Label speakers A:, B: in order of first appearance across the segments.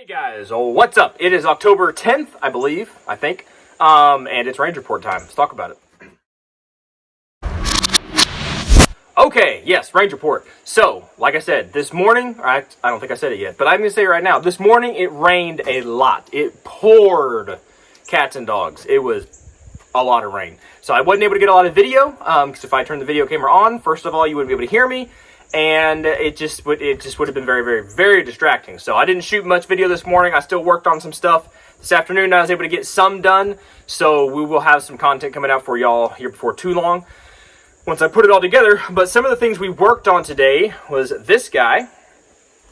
A: Guys, what's up? It is October 10th, I think, and it's range report time. Let's talk about it. Okay, yes, range report. So, like I said, this morning, I don't think I said it yet, but I'm going to say it right now. This morning, it rained a lot. It poured cats and dogs. It was a lot of rain. So I wasn't able to get a lot of video, because if I turned the video camera on, first of all, you wouldn't be able to hear me. And it just would have been very, very, very distracting. So I didn't shoot much video this morning. I still worked on some stuff. This afternoon, I was able to get some done. So we will have some content coming out for y'all here before too long, once I put it all together. But some of the things we worked on today was this guy.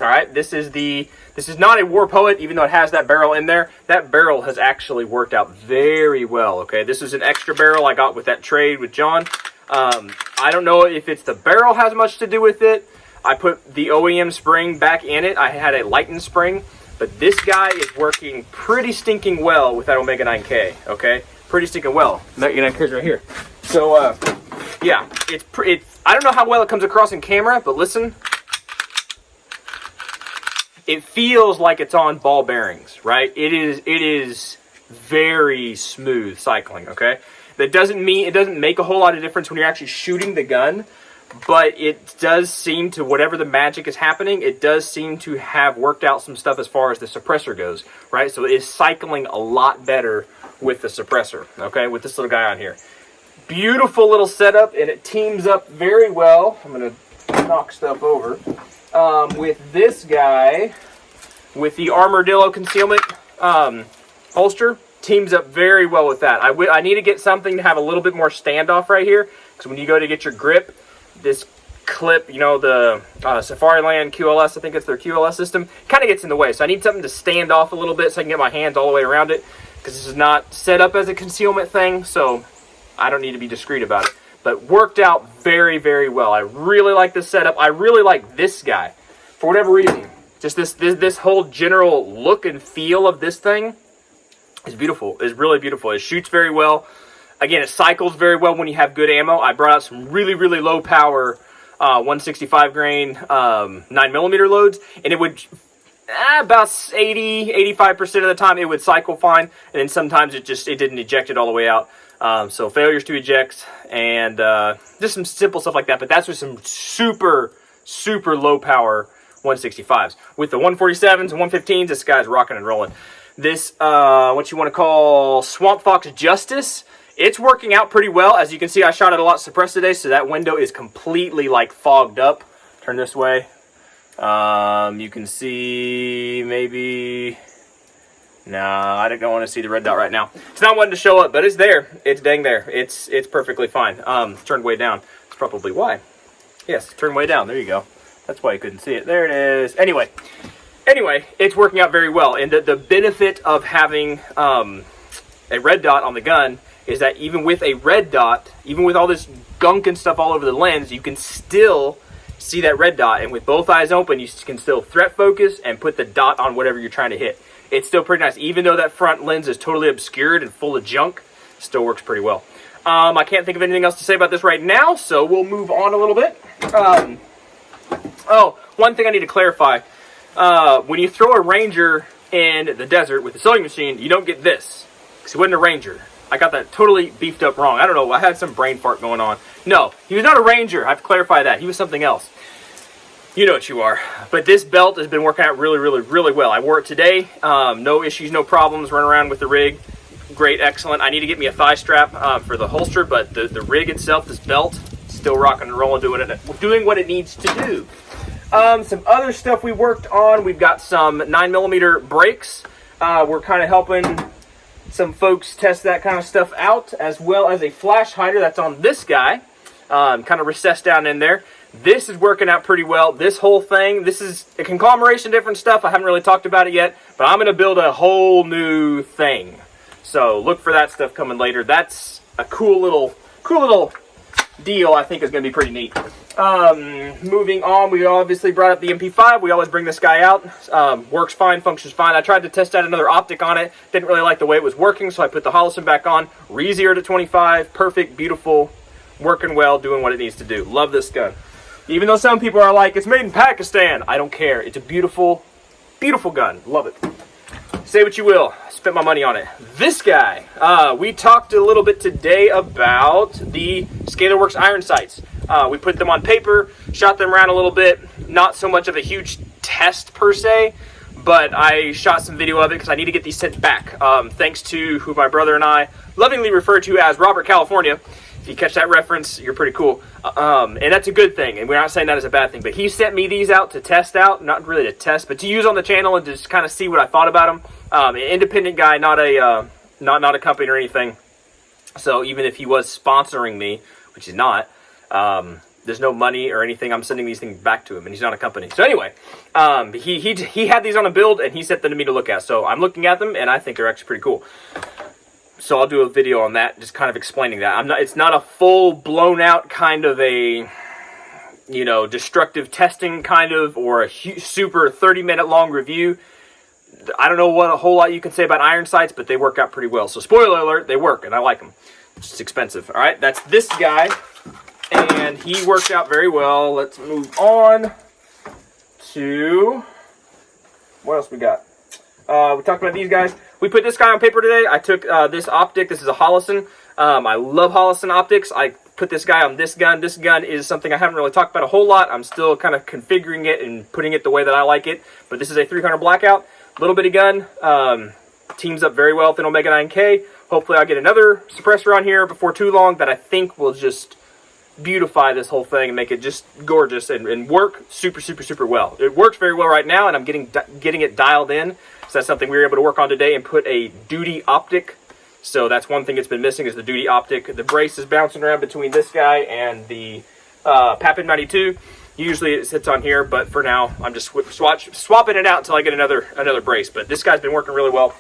A: All right, this is not a War Poet, even though it has that barrel in there. That barrel has actually worked out very well. Okay, this is an extra barrel I got with that trade with John. I don't know if it's the barrel has much to do with it. I put the OEM spring back in it. I had a Lighten spring, but this guy is working pretty stinking well with that Omega 9K, okay? Pretty stinking well. Omega 9K is right here. So, yeah, I don't know how well it comes across in camera, but listen. It feels like it's on ball bearings, right? It is very smooth cycling, okay? That doesn't mean, it doesn't make a whole lot of difference when you're actually shooting the gun, but it does seem to, whatever the magic is happening, it does seem to have worked out some stuff as far as the suppressor goes, right? So it is cycling a lot better with the suppressor, okay, with this little guy on here. Beautiful little setup, and it teams up very well. I'm going to knock stuff over. With this guy, with the Armadillo concealment holster, teams up very well with that. I need to get something to have a little bit more standoff right here, because when you go to get your grip, this clip, you know, the Safariland QLS, I think it's their QLS system, kind of gets in the way. So I need something to stand off a little bit so I can get my hands all the way around it, because this is not set up as a concealment thing, so I don't need to be discreet about it. But worked out very, very well. I really like this setup. I really like this guy. For whatever reason, just this whole general look and feel of this thing is beautiful. It's really beautiful. It shoots very well. Again, it cycles very well when you have good ammo. I brought out some really, really low power 165 grain 9mm loads, and it would about 80-85% of the time it would cycle fine, and then sometimes it didn't eject it all the way out. So failures to eject and just some simple stuff like that. But that's with some super, super low power 165s. With the 147s and 115s, this guy's rocking and rolling. This, what you want to call Swamp Fox Justice, it's working out pretty well. As you can see, I shot it a lot suppressed today, so that window is completely, like, fogged up. Turn this way. You can see maybe... Nah, I don't want to see the red dot right now. It's not wanting to show up, but it's there. It's dang there. It's perfectly fine. It's turned way down. That's probably why. Yes, turned way down. There you go. That's why you couldn't see it. There it is. Anyway, it's working out very well. And the benefit of having a red dot on the gun is that even with a red dot, even with all this gunk and stuff all over the lens, you can still see that red dot. And with both eyes open, you can still threat focus and put the dot on whatever you're trying to hit. It's still pretty nice. Even though that front lens is totally obscured and full of junk, still works pretty well. I can't think of anything else to say about this right now, so we'll move on a little bit. Oh, one thing I need to clarify. When you throw a Ranger in the desert with a sewing machine, you don't get this, because he wasn't a Ranger. I got that totally beefed up wrong. I don't know. I had some brain fart going on. No, he was not a Ranger. I have to clarify that. He was something else. You know what you are. But this belt has been working out really, really, really well. I wore it today. No issues, no problems. Running around with the rig. Great, excellent. I need to get me a thigh strap for the holster, but the rig itself, this belt, still rocking and rolling, doing what it needs to do. Some other stuff we worked on. We've got some 9mm brakes. We're kind of helping some folks test that kind of stuff out, as well as a flash hider that's on this guy. Kind of recessed down in there. This is working out pretty well. This whole thing, this is a conglomeration of different stuff. I haven't really talked about it yet, but I'm going to build a whole new thing. So look for that stuff coming later. That's a cool little deal. I think is going to be pretty neat. Moving on, we obviously brought up the MP5. We always bring this guy out. Works fine, functions fine. I tried to test out another optic on it. Didn't really like the way it was working, so I put the Holosun back on. Re-zeroed at 25. Perfect, beautiful, working well, doing what it needs to do. Love this gun. Even though some people are like, it's made in Pakistan. I don't care. It's a beautiful Beautiful gun. Love it. Say what you will. I spent my money on it. This guy. We talked a little bit today about the ScalarWorks iron sights. We put them on paper, shot them around a little bit. Not so much of a huge test per se, but I shot some video of it because I need to get these sent back. Thanks to who my brother and I lovingly refer to as Robert California. If you catch that reference, you're pretty cool. And that's a good thing, and we're not saying that as a bad thing. But he sent me these out to test out, not really to test, but to use on the channel and just kind of see what I thought about them. An independent guy, not a company or anything. So even if he was sponsoring me, which he's not, there's no money or anything. I'm sending these things back to him, and he's not a company. So anyway, he had these on a build, and he sent them to me to look at. So I'm looking at them, and I think they're actually pretty cool. So I'll do a video on that, just kind of explaining that. It's not a full blown out kind of a, destructive testing kind of, or a super 30-minute long review. I don't know what a whole lot you can say about iron sights, but they work out pretty well. So spoiler alert, they work, and I like them. It's just expensive. All right, that's this guy, and he worked out very well. Let's move on to what else we got. We talked about these guys. We put this guy on paper today. I took this optic. This is a Holosun. I love Holosun optics. I put this guy on this gun. This gun is something I haven't really talked about a whole lot. I'm still kind of configuring it and putting it the way that I like it. But this is a 300 blackout. Little bitty gun. Teams up very well with an Omega 9K. Hopefully I'll get another suppressor on here before too long that I think will just beautify this whole thing and make it just gorgeous and work super, super, super well. It works very well right now, and I'm getting it dialed in. So that's something we were able to work on today and put a duty optic. So that's one thing that's been missing is the duty optic. The brace is bouncing around between this guy and the Papin 92. Usually it sits on here, but for now I'm just swapping it out until I get another brace. But this guy's been working really well.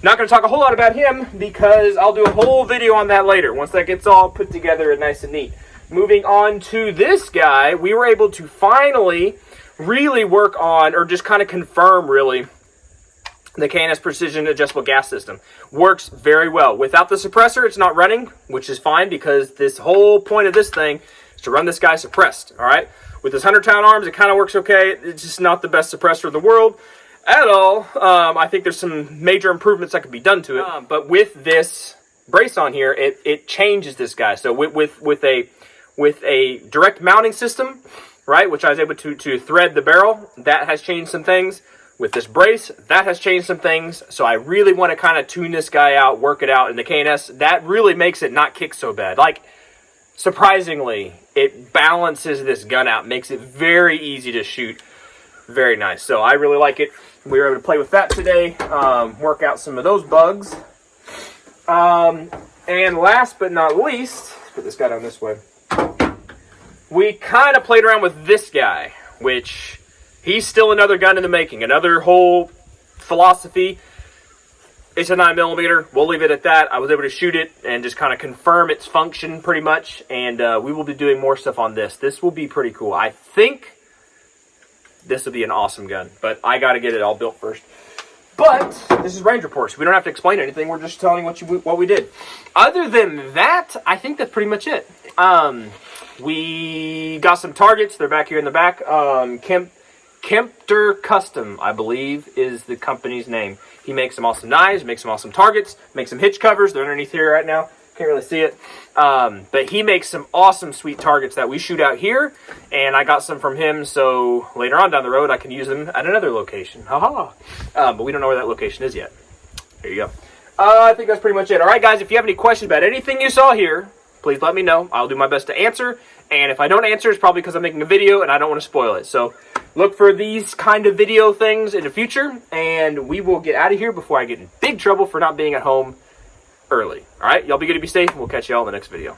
A: Not going to talk a whole lot about him because I'll do a whole video on that later once that gets all put together and nice and neat. Moving on to this guy, we were able to finally really work on, or just kind of confirm really, the K&S Precision Adjustable Gas System. Works very well. Without the suppressor, it's not running, which is fine because this whole point of this thing is to run this guy suppressed, all right? With this 100-pound arms, it kind of works okay. It's just not the best suppressor in the world at all. I think there's some major improvements that could be done to it. But with this brace on here, it changes this guy. So with a direct mounting system, right, which I was able to thread the barrel, that has changed some things. With this brace, that has changed some things. So I really want to kind of tune this guy out, work it out. And the K&S, that really makes it not kick so bad. Like, surprisingly, it balances this gun out, makes it very easy to shoot. Very nice. So I really like it. We were able to play with that today, work out some of those bugs. And last but not least, let's put this guy down this way. We kind of played around with this guy, which he's still another gun in the making. Another whole philosophy. It's a 9mm. We'll leave it at that. I was able to shoot it and just kind of confirm its function pretty much. And we will be doing more stuff on this. This will be pretty cool. I think this will be an awesome gun. But I got to get it all built first. But this is Range Reports. We don't have to explain anything. We're just telling what we did. Other than that, I think that's pretty much it. We got some targets. They're back here in the back. Kempter Custom, I believe, is the company's name. He makes some awesome knives, makes some awesome targets, makes some hitch covers. They're underneath here right now. Can't really see it. But he makes some awesome, sweet targets that we shoot out here. And I got some from him, so later on down the road, I can use them at another location. Haha. But we don't know where that location is yet. There you go. I think that's pretty much it. All right, guys, if you have any questions about anything you saw here, please let me know. I'll do my best to answer. And if I don't answer, it's probably because I'm making a video and I don't want to spoil it. So look for these kind of video things in the future. And we will get out of here before I get in big trouble for not being at home early. All right, y'all be good to be safe, and we'll catch y'all in the next video.